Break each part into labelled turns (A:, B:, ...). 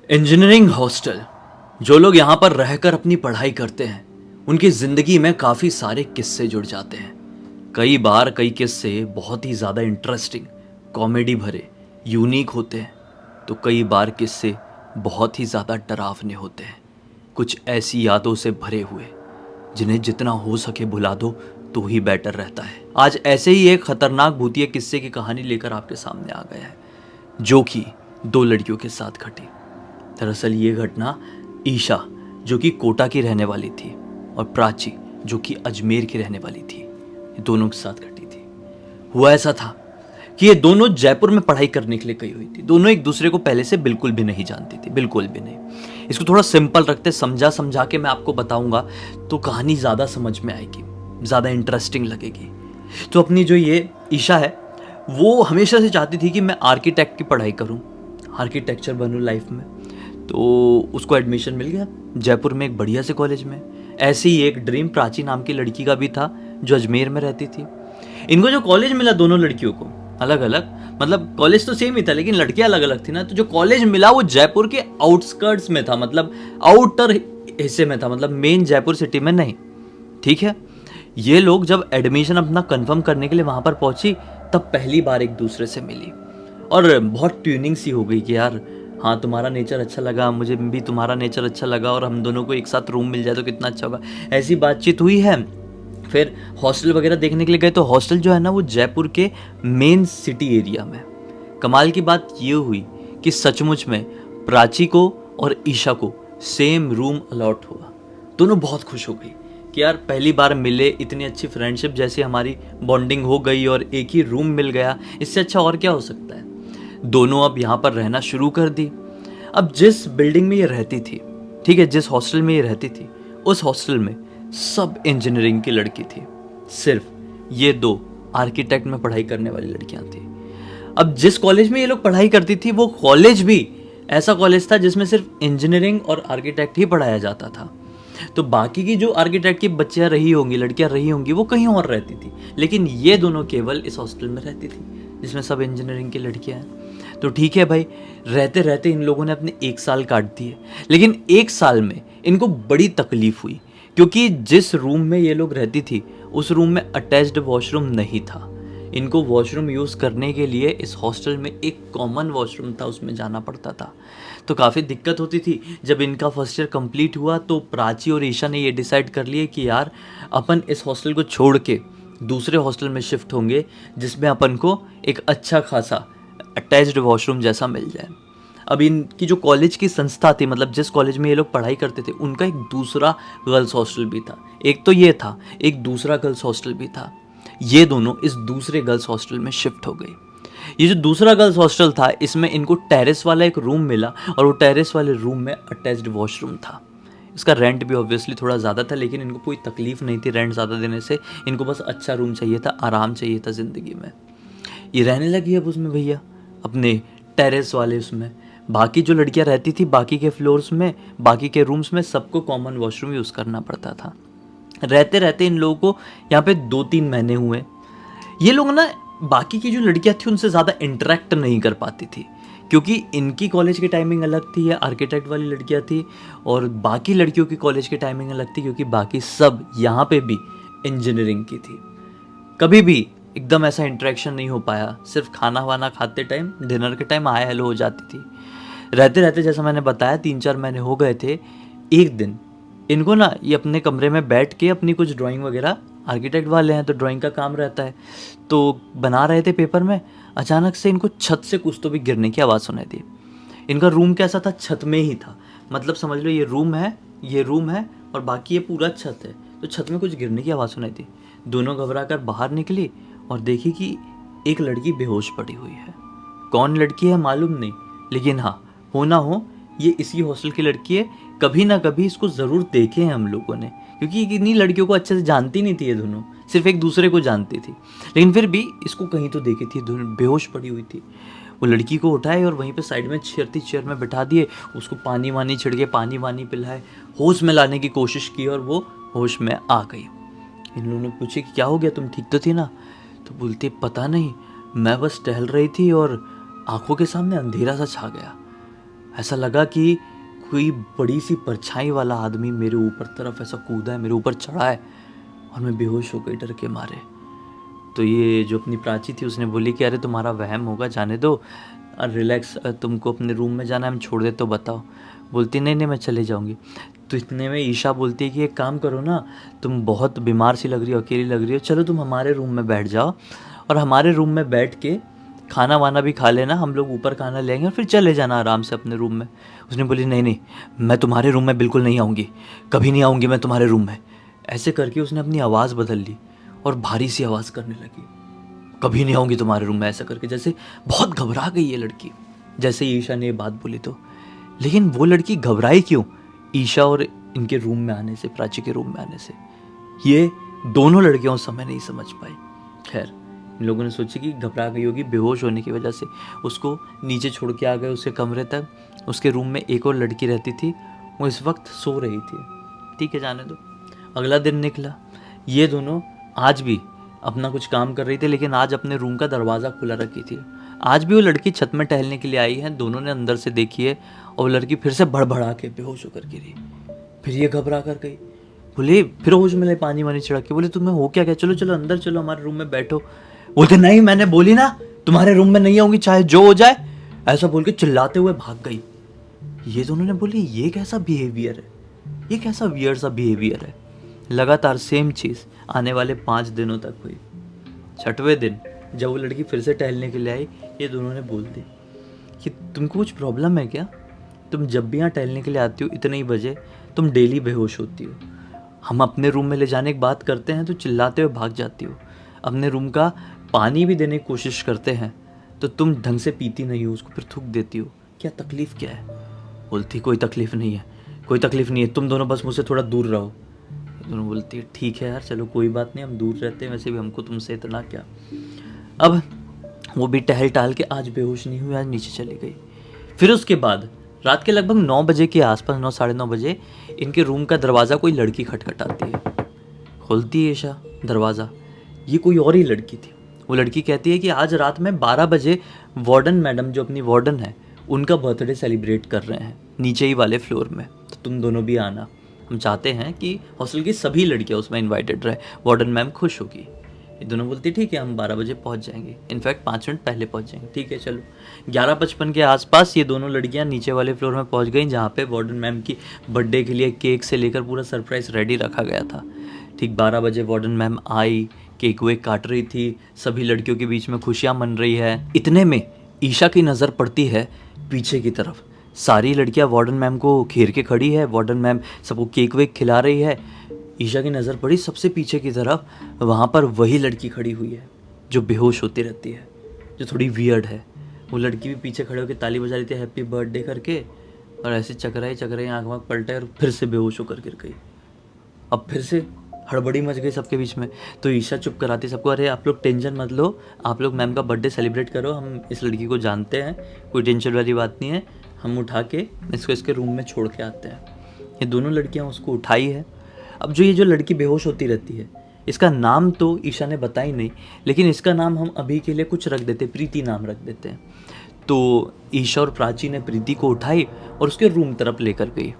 A: Engineering hostel. जो लोग यहाँ पर रहकर अपनी पढ़ाई करते हैं उनकी ज़िंदगी में काफ़ी सारे किस्से जुड़ जाते हैं। कई बार कई किस्से बहुत ही ज़्यादा इंटरेस्टिंग, कॉमेडी भरे, यूनिक होते हैं, तो कई बार किस्से बहुत ही ज़्यादा डरावने होते हैं, कुछ ऐसी यादों से भरे हुए जिन्हें जितना हो सके भुला दो तो ही बेटर रहता है। आज ऐसे ही एक खतरनाक भूतिया किस्से की कहानी लेकर आपके सामने आ गया है, जो कि दो लड़कियों के साथ घटी। दरअसल ये घटना ईशा, जो कि कोटा की रहने वाली थी, और प्राची, जो कि अजमेर की रहने वाली थी, ये दोनों के साथ घटी थी। हुआ ऐसा था कि ये दोनों जयपुर में पढ़ाई करने के लिए गई हुई थी। दोनों एक दूसरे को पहले से बिल्कुल भी नहीं जानती थी, बिल्कुल भी नहीं। इसको थोड़ा सिंपल रखते, समझा समझा के मैं आपको बताऊंगा तो कहानी ज़्यादा समझ में आएगी, ज़्यादा इंटरेस्टिंग लगेगी। तो अपनी जो ये ईशा है, वो हमेशा से चाहती थी कि मैं आर्किटेक्ट की पढ़ाई करूं, आर्किटेक्चर बनूं लाइफ में। तो उसको एडमिशन मिल गया जयपुर में एक बढ़िया से कॉलेज में। ऐसे ही एक ड्रीम प्राची नाम की लड़की का भी था, जो अजमेर में रहती थी। इनको जो कॉलेज मिला दोनों लड़कियों को अलग अलग, मतलब कॉलेज तो सेम ही था लेकिन लड़कियां अलग अलग थी ना, तो जो कॉलेज मिला वो जयपुर के आउटस्कर्ट्स में था, मतलब आउटर हिस्से में था, मतलब मेन जयपुर सिटी में नहीं। ठीक है, ये लोग जब एडमिशन अपना कंफर्म करने के लिए वहां पर पहुंची, तब पहली बार एक दूसरे से मिली और बहुत ट्यूनिंग सी हो गई कि यार हाँ, तुम्हारा नेचर अच्छा लगा, मुझे भी तुम्हारा नेचर अच्छा लगा, और हम दोनों को एक साथ रूम मिल जाए तो कितना अच्छा होगा। ऐसी बातचीत हुई है। फिर हॉस्टल वगैरह देखने के लिए गए, तो हॉस्टल जो है ना वो जयपुर के मेन सिटी एरिया में। कमाल की बात ये हुई कि सचमुच में प्राची को और ईशा को सेम रूम अलॉट हुआ। दोनों बहुत खुश हो गई कि यार पहली बार मिले, इतनी अच्छी फ्रेंडशिप जैसी हमारी बॉन्डिंग हो गई और एक ही रूम मिल गया, इससे अच्छा और क्या हो सकता है। दोनों अब यहाँ पर रहना शुरू कर दी। अब जिस बिल्डिंग में ये रहती थी, ठीक है, जिस हॉस्टल में ये रहती थी, उस हॉस्टल में सब इंजीनियरिंग की लड़की थी, सिर्फ ये दो आर्किटेक्ट में पढ़ाई करने वाली लड़कियां थी। अब जिस कॉलेज में ये लोग पढ़ाई करती थी, वो कॉलेज भी ऐसा कॉलेज था जिसमें सिर्फ इंजीनियरिंग और आर्किटेक्ट ही पढ़ाया जाता था। तो बाकी की जो आर्किटेक्ट की बच्चियां रही होंगी, लड़कियां रही होंगी, वो कहीं और रहती थी, लेकिन ये दोनों केवल इस हॉस्टल में रहती थी जिसमें सब इंजीनियरिंग की लड़कियां हैं। तो ठीक है भाई, रहते रहते इन लोगों ने अपने 1 साल काट दिए, लेकिन 1 साल में इनको बड़ी तकलीफ हुई, क्योंकि जिस रूम में ये लोग रहती थी उस रूम में अटैच्ड वॉशरूम नहीं था। इनको वॉशरूम यूज़ करने के लिए इस हॉस्टल में एक कॉमन वॉशरूम था, उसमें जाना पड़ता था। तो काफ़ी दिक्कत होती थी। जब इनका फर्स्ट ईयर कंप्लीट हुआ तो प्राची और ईशा ने ये डिसाइड कर लिया कि यार अपन इस हॉस्टल को छोड़ के दूसरे हॉस्टल में शिफ्ट होंगे, जिसमें अपन को एक अच्छा खासा अटैच्ड वॉशरूम जैसा मिल जाए। अब इनकी जो कॉलेज की संस्था थी, मतलब जिस कॉलेज में ये लोग पढ़ाई करते थे, उनका एक दूसरा गर्ल्स हॉस्टल भी था। एक तो ये था, एक दूसरा गर्ल्स हॉस्टल भी था। ये दोनों इस दूसरे गर्ल्स हॉस्टल में शिफ्ट हो गई। ये जो दूसरा गर्ल्स हॉस्टल था, इसमें इनको टेरेस वाला एक रूम मिला, और वो टेरेस वाले रूम में अटैच्ड वॉशरूम था। इसका रेंट भी ऑब्वियसली थोड़ा ज़्यादा था, लेकिन इनको कोई तकलीफ नहीं थी रेंट ज़्यादा देने से। इनको बस अच्छा रूम चाहिए था, आराम चाहिए था ज़िंदगी में। ये रहने लगी अब उसमें भैया, अपने टेरेस वाले उसमें। बाकी जो लड़कियां रहती थी बाकी के फ्लोर्स में, बाकी के रूम्स में, सबको कॉमन वॉशरूम यूज़ करना पड़ता था। रहते रहते इन लोगों को यहाँ पे 2-3 महीने हुए। ये लोग ना बाकी की जो लड़कियां थी उनसे ज़्यादा इंटरेक्ट नहीं कर पाती थी, क्योंकि इनकी कॉलेज की टाइमिंग अलग थी, ये आर्किटेक्ट वाली लड़कियां थी, और बाकी लड़कियों की कॉलेज की टाइमिंग अलग थी, क्योंकि बाकी सब यहाँ पे भी इंजीनियरिंग की थी। कभी भी एकदम ऐसा इंटरेक्शन नहीं हो पाया, सिर्फ खाना वाना खाते टाइम, डिनर के टाइम हाय हेलो हो जाती थी। रहते रहते जैसा मैंने बताया 3-4 महीने हो गए थे। एक दिन इनको ना ये अपने कमरे में बैठ के अपनी कुछ ड्राइंग वगैरह, आर्किटेक्ट वाले हैं तो ड्राइंग का काम रहता है, तो बना रहे थे पेपर में। अचानक से इनको छत से कुछ तो भी गिरने की आवाज़ सुनाई दी। इनका रूम कैसा था, छत में ही था, मतलब समझ लो ये रूम है, ये रूम है, और बाकी ये पूरा छत है। तो छत में कुछ गिरने की आवाज़ सुनाई दी। दोनों घबरा कर बाहर निकली और देखी कि एक लड़की बेहोश पड़ी हुई है। कौन लड़की है मालूम नहीं, लेकिन हाँ, हो ना हो ये इसी हॉस्टल की लड़की है। कभी ना कभी इसको ज़रूर देखे हैं हम लोगों ने, क्योंकि इन्हीं लड़कियों को अच्छे से जानती नहीं थी ये दोनों, सिर्फ एक दूसरे को जानती थी, लेकिन फिर भी इसको कहीं तो देखी थी। दोनों बेहोश पड़ी हुई थी। वो लड़की को उठाए और वहीं पे साइड में चेयर में बैठा दिए, उसको पानी वानी छिड़के, पानी वानी पिलाए, होश में लाने की कोशिश की, और वो होश में आ गई। इन लोगों ने पूछे कि क्या हो गया, तुम ठीक तो थी ना? तो बोलती पता नहीं, मैं बस टहल रही थी और आंखों के सामने अंधेरा सा छा गया। ऐसा लगा कि कोई बड़ी सी परछाई वाला आदमी मेरे ऊपर तरफ ऐसा कूदा है, मेरे ऊपर चढ़ा है और मैं बेहोश हो गई डर के मारे। तो ये जो अपनी प्राची थी उसने बोली कि अरे तुम्हारा वहम होगा, जाने दो, रिलैक्स, तुमको अपने रूम में जाना है, हम छोड़ दे तो बताओ। बोलती नहीं नहीं मैं चले जाऊँगी। तो इतने में ईशा बोलती है कि एक काम करो ना, तुम बहुत बीमार सी लग रही हो, अकेली लग रही हो, चलो तुम हमारे रूम में बैठ जाओ और हमारे रूम में बैठ के खाना वाना भी खा लेना, हम लोग ऊपर खाना लेंगे और फिर चले जाना आराम से अपने रूम में। उसने बोली नहीं नहीं, मैं तुम्हारे रूम में बिल्कुल नहीं आऊँगी, कभी नहीं आऊँगी मैं तुम्हारे रूम में। ऐसे करके उसने अपनी आवाज़ बदल ली और भारी सी आवाज़ करने लगी, कभी नहीं आऊँगी तुम्हारे रूम में, ऐसा करके जैसे बहुत घबरा गई ये लड़की जैसे ईशा ने ये बात बोली तो। लेकिन वो लड़की घबराई क्यों? ईशा और इनके रूम में आने से, प्राची के रूम में आने से। ये दोनों लड़कियां उस समय नहीं समझ पाई। खैर, इन लोगों ने सोची कि घबरा गई होगी बेहोश होने की वजह से, उसको नीचे छोड़ के आ गए उसके कमरे तक। उसके रूम में एक और लड़की रहती थी, वो इस वक्त सो रही थी। ठीक है, जाने दो। अगला दिन निकला, ये दोनों आज भी अपना कुछ काम कर रही थी, लेकिन आज अपने रूम का दरवाज़ा खुला रखी थी। आज भी वो लड़की छत में टहलने के लिए आई है, दोनों ने अंदर से देखी है और वो लड़की फिर से भड़बड़ा के बेहोश होकर गिरी। फिर ये घबरा कर गई, बोले फिर होश में ले, पानी वानी छिड़क के बोले तुम्हें हो क्या, चलो चलो अंदर चलो, हमारे रूम में बैठो। बोलते नहीं, मैंने बोली ना तुम्हारे रूम में नहीं आऊंगी चाहे जो हो जाए, ऐसा बोल के चिल्लाते हुए भाग गई। ये दोनों ने बोली ये कैसा बिहेवियर है, ये कैसा वियर्ड सा बिहेवियर है। लगातार सेम चीज़ आने वाले 5 दिनों तक हुई। 6वें दिन जब वो लड़की फिर से टहलने के लिए आई, ये दोनों ने बोल दी कि तुमको कुछ प्रॉब्लम है क्या? तुम जब भी यहाँ टहलने के लिए आती हो इतने ही बजे तुम डेली बेहोश होती हो। हम अपने रूम में ले जाने की बात करते हैं तो चिल्लाते हुए भाग जाती हो। अपने रूम का पानी भी देने की कोशिश करते हैं तो तुम ढंग से पीती नहीं हो, उसको फिर थूक देती हो। क्या तकलीफ़ क्या है? बोलती कोई तकलीफ़ नहीं है, कोई तकलीफ़ नहीं है, तुम दोनों बस मुझसे थोड़ा दूर रहो। दोनों बोलती है ठीक है यार, चलो कोई बात नहीं, हम दूर रहते हैं, वैसे भी हमको तुमसे इतना क्या। अब वो भी टहल टहल के आज बेहोश नहीं हुई, आज नीचे चली गई। फिर उसके बाद रात के लगभग 9 बजे के आसपास, 9 साढ़े 9 बजे इनके रूम का दरवाज़ा कोई लड़की खटखटाती है। खोलती है ईशा दरवाज़ा, ये कोई और ही लड़की थी। वो लड़की कहती है कि आज रात में 12 बजे वार्डन मैडम, जो अपनी वार्डन है, उनका बर्थडे सेलिब्रेट कर रहे हैं नीचे ही वाले फ्लोर में, तो तुम दोनों भी आना। हम चाहते हैं कि हॉस्टल की सभी लड़कियां उसमें इनवाइटेड रहे, वार्डन मैम खुश होगी। ये दोनों बोलती ठीक है, हम 12 बजे पहुंच जाएंगे, इनफैक्ट 5 मिनट पहले पहुंच जाएंगे। ठीक है चलो। 11:55 के आसपास ये दोनों लड़कियां नीचे वाले फ्लोर में पहुंच गई, जहाँ पे वार्डन मैम की बर्थडे के लिए केक से लेकर पूरा सरप्राइज़ रेडी रखा गया था। ठीक 12 बजे वार्डन मैम आई, केक वेक काट रही थी, सभी लड़कियों के बीच में खुशियाँ मन रही है। इतने में ईशा की नज़र पड़ती है पीछे की तरफ। सारी लड़कियां वार्डन मैम को घेर के खड़ी है, वार्डन मैम सबको केक वेक खिला रही है। ईशा की नज़र पड़ी सबसे पीछे की तरफ, वहाँ पर वही लड़की खड़ी हुई है जो बेहोश होती रहती है, जो थोड़ी वियर्ड है। वो लड़की भी पीछे खड़े होकर ताली बजा रही थी हैप्पी बर्थडे करके, और ऐसे चकराई आँख वाँख पलटे और फिर से बेहोश होकर गिर गई। अब फिर से हड़बड़ी मच गई सबके बीच में। तो ईशा चुप कराती सबको, अरे आप लोग टेंशन मत लो, आप लोग मैम का बर्थडे सेलिब्रेट करो, हम इस लड़की को जानते हैं, कोई टेंशन वाली बात नहीं है, हम उठा के इसको इसके रूम में छोड़ के आते हैं। ये दोनों लड़कियां उसको उठाई है। अब जो ये जो लड़की बेहोश होती रहती है, इसका नाम तो ईशा ने बताई नहीं, लेकिन इसका नाम हम अभी के लिए कुछ रख देते, प्रीति नाम रख देते हैं। तो ईशा और प्राची ने प्रीति को उठाई और उसके रूम तरफ लेकर गई।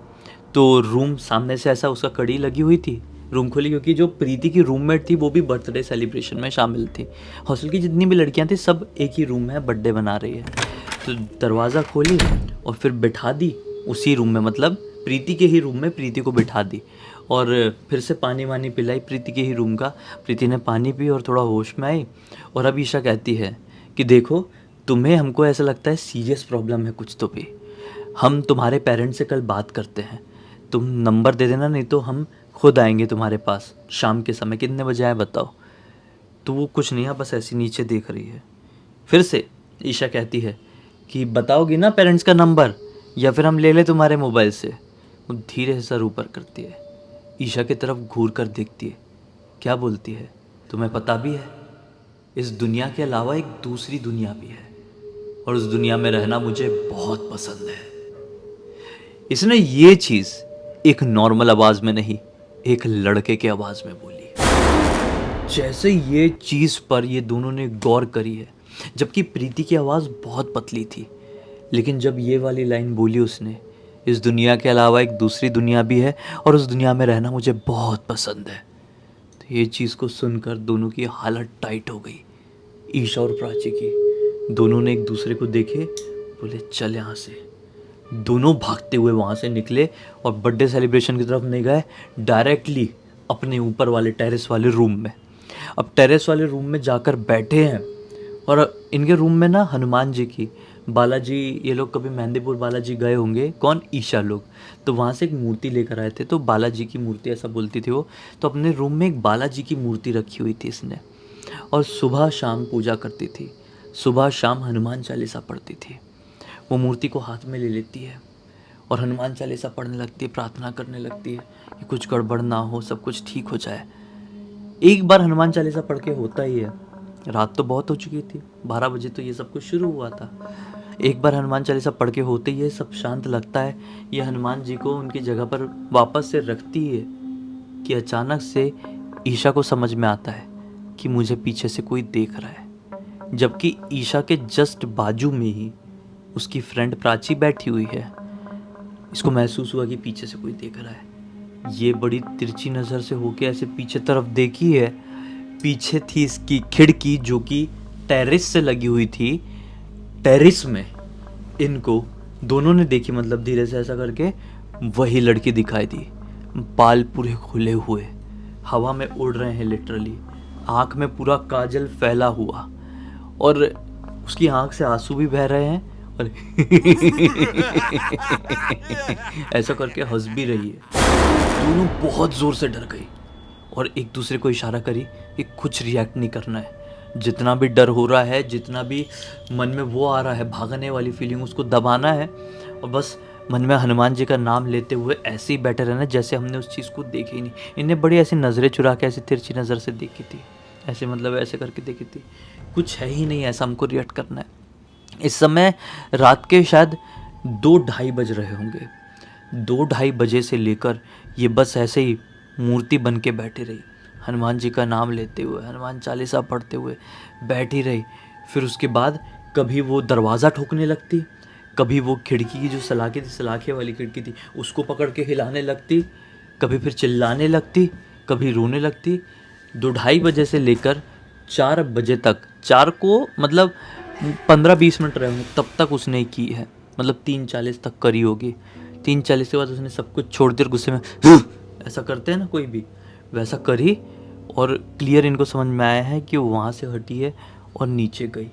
A: तो रूम सामने से ऐसा उसका कड़ी लगी हुई थी, रूम खोली, क्योंकि जो प्रीति की रूममेट थी वो भी बर्थडे सेलिब्रेशन में शामिल थी। हॉस्टल की जितनी भी लड़कियां थी सब एक ही रूम में बर्थडे बना रही है। तो दरवाज़ा खोली और फिर बिठा दी उसी रूम में, मतलब प्रीति के ही रूम में प्रीति को बिठा दी, और फिर से पानी वानी पिलाई प्रीति के ही रूम का। प्रीति ने पानी पी और थोड़ा होश में आई। और अब ईशा कहती है कि देखो तुम्हें, हमको ऐसा लगता है सीरियस प्रॉब्लम है कुछ तो भी, हम तुम्हारे पेरेंट्स से कल बात करते हैं, तुम नंबर दे देना, नहीं तो हम खुद आएंगे तुम्हारे पास शाम के समय। कितने बजे आए बताओ? तो वो कुछ नहीं है, बस ऐसी नीचे देख रही है। फिर से ईशा कहती है कि बताओगी ना पेरेंट्स का नंबर, या फिर हम ले ले तुम्हारे मोबाइल से। वो धीरे से सर ऊपर करती है, ईशा की तरफ घूर कर देखती है, क्या बोलती है, तुम्हें पता भी है इस दुनिया के अलावा एक दूसरी दुनिया भी है, और उस दुनिया में रहना मुझे बहुत पसंद है। इसने ये चीज़ एक नॉर्मल आवाज़ में नहीं, एक लड़के के आवाज़ में बोली। जैसे ये चीज़ पर ये दोनों ने गौर करी है, जबकि प्रीति की आवाज़ बहुत पतली थी, लेकिन जब ये वाली लाइन बोली उसने, इस दुनिया के अलावा एक दूसरी दुनिया भी है और उस दुनिया में रहना मुझे बहुत पसंद है, तो ये चीज़ को सुनकर दोनों की हालत टाइट हो गई। ईशा और प्राची की, दोनों ने एक दूसरे को देखे, बोले चल यहाँ से। दोनों भागते हुए वहाँ से निकले और बर्थडे सेलिब्रेशन की तरफ नहीं गए, डायरेक्टली अपने ऊपर वाले टेरेस वाले रूम में। अब टेरेस वाले रूम में जाकर बैठे हैं और इनके रूम में ना हनुमान जी की, बालाजी, ये लोग कभी मेहंदीपुर बालाजी गए होंगे, कौन, ईशा लोग, तो वहाँ से एक मूर्ति लेकर आए थे, तो बालाजी की मूर्ति ऐसा बोलती थी वो, तो अपने रूम में एक बालाजी की मूर्ति रखी हुई थी इसने, और सुबह शाम पूजा करती थी, सुबह शाम हनुमान चालीसा पढ़ती थी। वो मूर्ति को हाथ में ले लेती है और हनुमान चालीसा पढ़ने लगती है, प्रार्थना करने लगती है कि कुछ गड़बड़ ना हो, सब कुछ ठीक हो जाए। एक बार हनुमान चालीसा पढ़ के होता ही है, रात तो बहुत हो चुकी थी, 12 बजे तो ये सब कुछ शुरू हुआ था। एक बार हनुमान चालीसा पढ़ के होते ही सब शांत लगता है, ये हनुमान जी को उनकी जगह पर वापस से रखती है कि अचानक से ईशा को समझ में आता है कि मुझे पीछे से कोई देख रहा है, जबकि ईशा के जस्ट बाजू में ही उसकी फ्रेंड प्राची बैठी हुई है। इसको महसूस हुआ कि पीछे से कोई देख रहा है। ये बड़ी तिरछी नज़र से होके ऐसे पीछे तरफ देखी है, पीछे थी इसकी खिड़की जो कि टेरेस से लगी हुई थी। टेरेस में इनको दोनों ने देखी, मतलब धीरे से ऐसा करके वही लड़की दिखाई दी, बाल पूरे खुले हुए, हवा में उड़ रहे हैं लिटरली, आँख में पूरा काजल फैला हुआ और उसकी आँख से आंसू भी बह रहे हैं और ऐसा करके हंस भी रही है। दोनों बहुत जोर से डर गई और एक दूसरे को इशारा करी कि कुछ रिएक्ट नहीं करना है, जितना भी डर हो रहा है, जितना भी मन में वो आ रहा है भागने वाली फीलिंग, उसको दबाना है और बस मन में हनुमान जी का नाम लेते हुए ऐसे ही बैठे रहना जैसे हमने उस चीज़ को देखी ही नहीं। इन्हें बड़ी ऐसी नज़रें चुरा के ऐसी तिरछी नज़र से देखी थी, ऐसे मतलब ऐसे करके देखी थी, कुछ है ही नहीं ऐसा हमको रिएक्ट करना है। इस समय रात के शायद 2-2:30 बज रहे होंगे। 2-2:30 बजे से लेकर ये बस ऐसे ही मूर्ति बन के बैठी रही, हनुमान जी का नाम लेते हुए, हनुमान चालीसा पढ़ते हुए बैठी रही। फिर उसके बाद कभी वो दरवाज़ा ठोकने लगती, कभी वो खिड़की की जो सलाखें थी, सलाखे वाली खिड़की थी, उसको पकड़ के हिलाने लगती, कभी फिर चिल्लाने लगती, कभी रोने लगती। 2-2:30 बजे से लेकर 4 बजे तक, 4 को मतलब 15-20 मिनट रहे होंगे, तब तक उसने की है, मतलब 3:40 तक करी होगी। 3:40 के बाद उसने सब कुछ छोड़ दिया, गुस्से में ऐसा करते हैं ना कोई भी, वैसा करी और क्लियर इनको समझ में आया है कि वो वहाँ से हटी है और नीचे गई।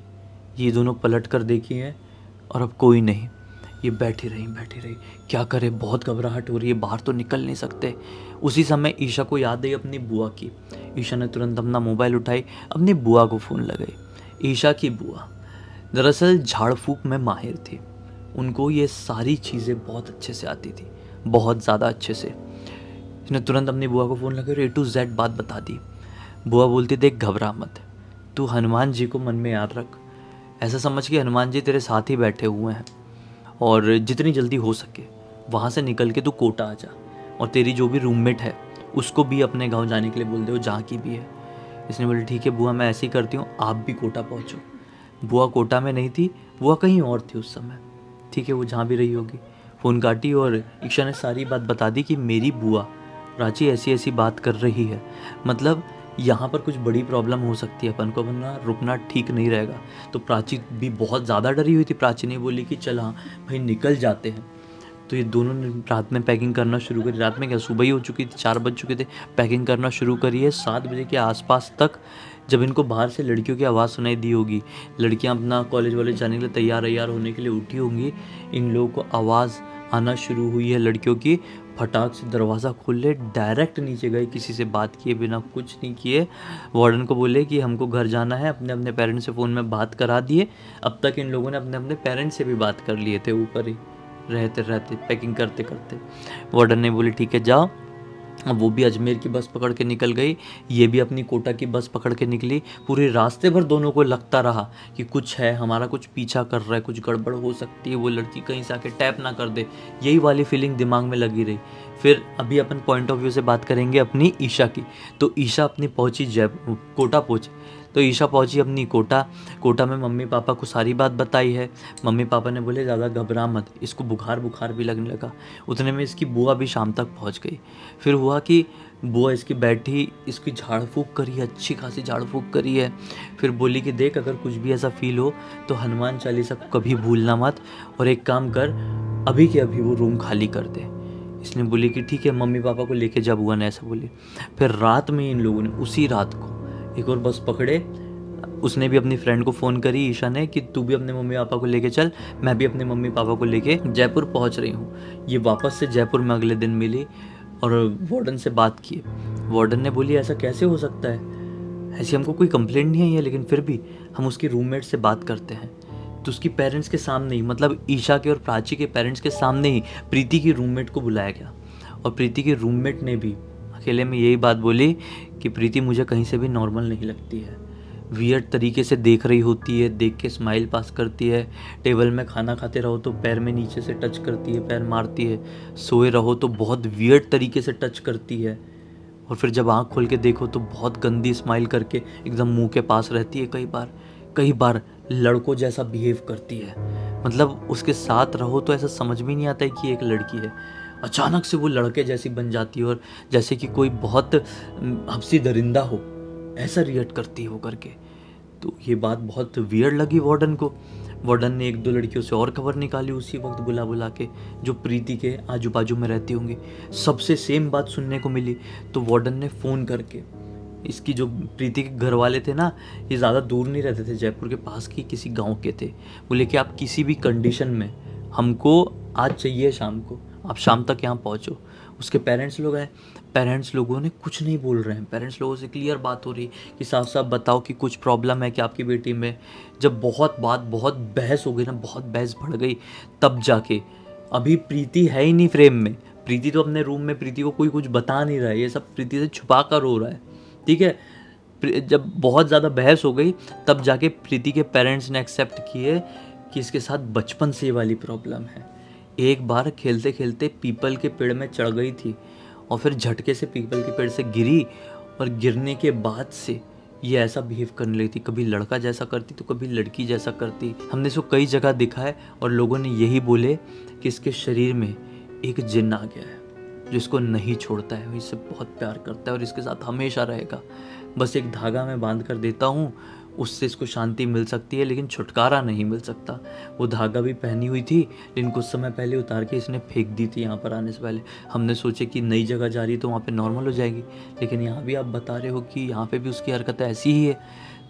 A: ये दोनों पलट कर देखी है और अब कोई नहीं, ये बैठी रही। क्या करे, बहुत घबराहट हो रही है, बाहर तो निकल नहीं सकते। उसी समय ईशा को याद आई अपनी बुआ की। ईशा ने तुरंत अपना मोबाइल उठाई, अपनी बुआ को फ़ोन लगाई। ईशा की बुआ दरअसल झाड़ फूँक में माहिर थी, उनको ये सारी चीज़ें बहुत अच्छे से आती थी, बहुत ज़्यादा अच्छे से। इसने तुरंत अपनी बुआ को फ़ोन लगा और A to Z बात बता दी। बुआ बोलती, देख घबरा मत, तू हनुमान जी को मन में याद रख, ऐसा समझ के हनुमान जी तेरे साथ ही बैठे हुए हैं और जितनी जल्दी हो सके वहाँ से निकल के तू कोटा आ जा, और तेरी जो भी रूममेट है उसको भी अपने गांव जाने के लिए बोल दे, वो जहाँ की भी है। इसने बोली ठीक है बुआ, मैं ऐसे ही करती हूँ, आप भी कोटा पहुँचो। बुआ कोटा में नहीं थी, बुआ कहीं और थी उस समय, ठीक है, वो जहाँ भी रही होगी। फ़ोन काटी और ईशा ने सारी बात बता दी कि मेरी बुआ प्राची ऐसी ऐसी बात कर रही है, मतलब यहाँ पर कुछ बड़ी प्रॉब्लम हो सकती है, अपन को वरना रुकना ठीक नहीं रहेगा। तो प्राची भी बहुत ज़्यादा डरी हुई थी। प्राची ने बोली कि चल हाँ भाई निकल जाते हैं। तो ये दोनों ने रात में पैकिंग करना शुरू करी। रात में क्या, सुबह ही हो चुकी थी, 4 बज चुके थे, पैकिंग करना शुरू करी है। 7 बजे के आसपास तक जब इनको बाहर से लड़कियों की आवाज़ सुनाई दी होगी, लड़कियां अपना कॉलेज वाले जाने के लिए तैयार होने के लिए उठी होंगी, इन लोगों को आवाज़ आना शुरू हुई है लड़कियों की। फटाक से दरवाज़ा खोले, डायरेक्ट नीचे गए, किसी से बात किए बिना, कुछ नहीं किए। वार्डन को बोले कि हमको घर जाना है, अपने अपने पेरेंट्स से फ़ोन में बात करा दिए। अब तक इन लोगों ने अपने अपने पेरेंट्स से भी बात कर लिए थे, ऊपर ही रहते पैकिंग करते करते। वार्डन ने बोले ठीक है जाओ। अब वो भी अजमेर की बस पकड़ के निकल गई, ये भी अपनी कोटा की बस पकड़ के निकली। पूरे रास्ते भर दोनों को लगता रहा कि कुछ है, हमारा कुछ पीछा कर रहा है, कुछ गड़बड़ हो सकती है, वो लड़की कहीं से आके टैप ना कर दे, यही वाली फीलिंग दिमाग में लगी रही। फिर अभी अपन पॉइंट ऑफ व्यू से बात करेंगे अपनी ईशा की। तो ईशा अपनी पहुंची कोटा पहुंची। तो ईशा पहुंची अपनी कोटा में मम्मी पापा को सारी बात बताई है। मम्मी पापा ने बोले ज़्यादा घबरा मत, इसको बुखार भी लगने लगा। उतने में इसकी बुआ भी शाम तक पहुंच गई। फिर हुआ कि बुआ इसकी बैठी, इसकी झाड़ फूँक करी है, अच्छी खासी झाड़ फूँक करी है। फिर बोली कि देख, अगर कुछ भी ऐसा फील हो तो हनुमान चालीसा को कभी भूलना मत, और एक काम कर, अभी के अभी वो रूम खाली कर दे। इसने बोली कि ठीक है, मम्मी पापा को लेके जा, बुआ ने ऐसा बोली। फिर रात में इन लोगों ने उसी रात को एक और बस पकड़े। उसने भी अपनी फ्रेंड को फ़ोन करी ईशा ने कि तू भी अपने मम्मी पापा को लेके चल, मैं भी अपने मम्मी पापा को लेके जयपुर पहुंच रही हूँ। ये वापस से जयपुर में अगले दिन मिली और वार्डन से बात की। वार्डन ने बोली ऐसा कैसे हो सकता है, ऐसी हमको कोई कंप्लेंट नहीं आई है, लेकिन फिर भी हम उसकी रूममेट से बात करते हैं। तो उसकी पेरेंट्स के सामने ही, मतलब ईशा के और प्राची के पेरेंट्स के सामने ही प्रीति की रूममेट को बुलाया गया। और प्रीति की रूममेट ने भी अकेले में यही बात बोली कि प्रीति मुझे कहीं से भी नॉर्मल नहीं लगती है, वियर्ड तरीके से देख रही होती है, देख के स्माइल पास करती है, टेबल में खाना खाते रहो तो पैर में नीचे से टच करती है, पैर मारती है, सोए रहो तो बहुत वियर्ड तरीके से टच करती है, और फिर जब आँख खोल के देखो तो बहुत गंदी स्माइल करके एकदम मुंह के पास रहती है। कई बार लड़कों जैसा बिहेव करती है। मतलब उसके साथ रहो तो ऐसा समझ में नहीं आता है कि एक लड़की है, अचानक से वो लड़के जैसी बन जाती है और जैसे कि कोई बहुत हब्सी दरिंदा हो, ऐसा रिएक्ट करती है वो करके। तो ये बात बहुत वियर्ड लगी वार्डन को। वार्डन ने एक दो लड़कियों से और खबर निकाली उसी वक्त बुला के, जो प्रीति के आजू बाजू में रहती होंगी। सबसे सेम बात सुनने को मिली। तो वार्डन ने फ़ोन करके, इसकी जो प्रीति के घर वाले थे ना, ये ज़्यादा दूर नहीं रहते थे, जयपुर के पास की किसी गांव के थे। बोले कि आप किसी भी कंडीशन में हमको आज चाहिए शाम को, आप शाम तक यहाँ पहुँचो। उसके पेरेंट्स लोग आए, पेरेंट्स लोगों ने कुछ नहीं बोल रहे हैं। पेरेंट्स लोगों से क्लियर बात हो रही कि साफ साफ बताओ कि कुछ प्रॉब्लम है कि आपकी बेटी में। जब बहुत बहस हो गई ना, बहुत बहस बढ़ गई, तब जाके, अभी प्रीति है ही नहीं फ्रेम में, प्रीति तो अपने रूम में, प्रीति को कोई कुछ बता नहीं रहा है, ये सब प्रीति से छुपा कर हो रहा है, ठीक है। जब बहुत ज़्यादा बहस हो गई तब जाके प्रीति के पेरेंट्स ने एक्सेप्ट किए कि इसके साथ बचपन से ये वाली प्रॉब्लम है। एक बार खेलते खेलते पीपल के पेड़ में चढ़ गई थी और फिर झटके से पीपल के पेड़ से गिरी, और गिरने के बाद से ये ऐसा बिहेव करने लगी थी। कभी लड़का जैसा करती तो कभी लड़की जैसा करती। हमने इसको कई जगह दिखा है और लोगों ने यही बोले कि इसके शरीर में एक जिन्न आ गया है जो इसको नहीं छोड़ता है, वो इससे बहुत प्यार करता है और इसके साथ हमेशा रहेगा। बस एक धागा मैं बांध कर देता हूँ, उससे इसको शांति मिल सकती है, लेकिन छुटकारा नहीं मिल सकता। वो धागा भी पहनी हुई थी, लेकिन कुछ समय पहले उतार के इसने फेंक दी थी यहाँ पर आने से पहले। हमने सोचे कि नई जगह जा रही है तो वहाँ पे नॉर्मल हो जाएगी, लेकिन यहाँ भी आप बता रहे हो कि यहाँ पे भी उसकी हरकतें ऐसी ही है।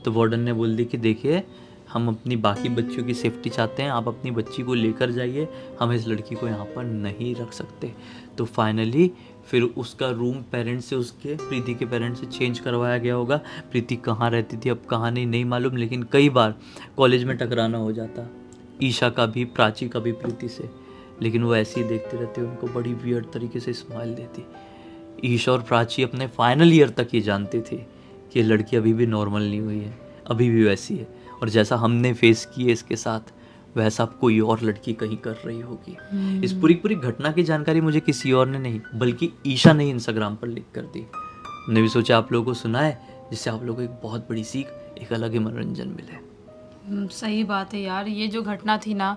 A: तो वार्डन ने बोल दी कि देखिए, हम अपनी बाकी बच्चियों की सेफ्टी चाहते हैं, आप अपनी बच्ची को लेकर जाइए, हम इस लड़की को यहाँ पर नहीं रख सकते। तो फाइनली फिर उसका रूम पेरेंट्स से, उसके प्रीति के पेरेंट्स से चेंज करवाया गया होगा। प्रीति कहाँ रहती थी अब कहाँ नहीं मालूम, लेकिन कई बार कॉलेज में टकराना हो जाता ईशा का भी, प्राची का भी प्रीति से, लेकिन वो ऐसे ही देखते रहते, उनको बड़ी वियर्ड तरीके से स्माइल देती। ईशा और प्राची अपने फाइनल ईयर तक ये जानते थे कि ये लड़की अभी भी नॉर्मल नहीं हुई है, अभी भी वैसी है, और जैसा हमने फेस किए इसके साथ वैसा अब कोई और लड़की कहीं कर रही होगी। इस पूरी घटना की जानकारी मुझे किसी और ने नहीं, बल्कि ईशा ने इंस्टाग्राम पर लिख कर दी। मैंने भी सोचा आप लोगों को सुनाए, जिससे आप लोगों को एक बहुत बड़ी सीख, एक अलग ही मनोरंजन मिले।
B: सही बात है यार, ये जो घटना थी ना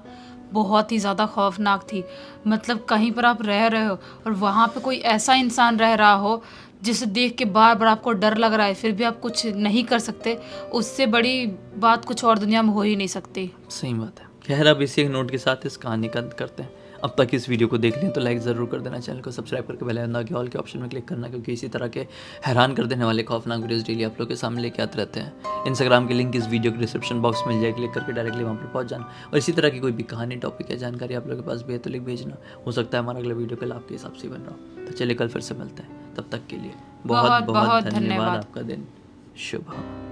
B: बहुत ही ज़्यादा खौफनाक थी। मतलब कहीं पर आप रह रहे हो और वहाँ पे कोई ऐसा इंसान रह रहा हो जिसे देख के बार बार आपको डर लग रहा है, फिर भी आप कुछ नहीं कर सकते, उससे बड़ी बात कुछ और दुनिया में हो ही नहीं सकती।
A: सही बात है। खैर, अब इसी एक नोट के साथ इस कहानी का अंत करते हैं। अब तक इस वीडियो को देख लें तो लाइक ज़रूर कर देना, चैनल को सब्सक्राइब करके बेल आइकन के ऑल के ऑप्शन में क्लिक करना, क्योंकि इसी तरह के हैरान कर देने वाले खौफनाक वीडियोस डेली आप लोग के सामने लेके आते रहते हैं। इंस्टाग्राम की लिंक इस वीडियो के डिस्क्रिप्शन बॉक्स में मिल जाए, क्लिक करके डायरेक्टली वहाँ पर पहुँच जाना। और इसी तरह की कोई भी कहानी, टॉपिक या जानकारी आप लोग के पास भी है तो लिख भेजना, हो सकता है हमारा अगला वीडियो कल आपके हिसाब से बन रहा हो। तो चलिए कल फिर से मिलते हैं, तब तक के लिए बहुत बहुत धन्यवाद। आपका दिन शुभ हो।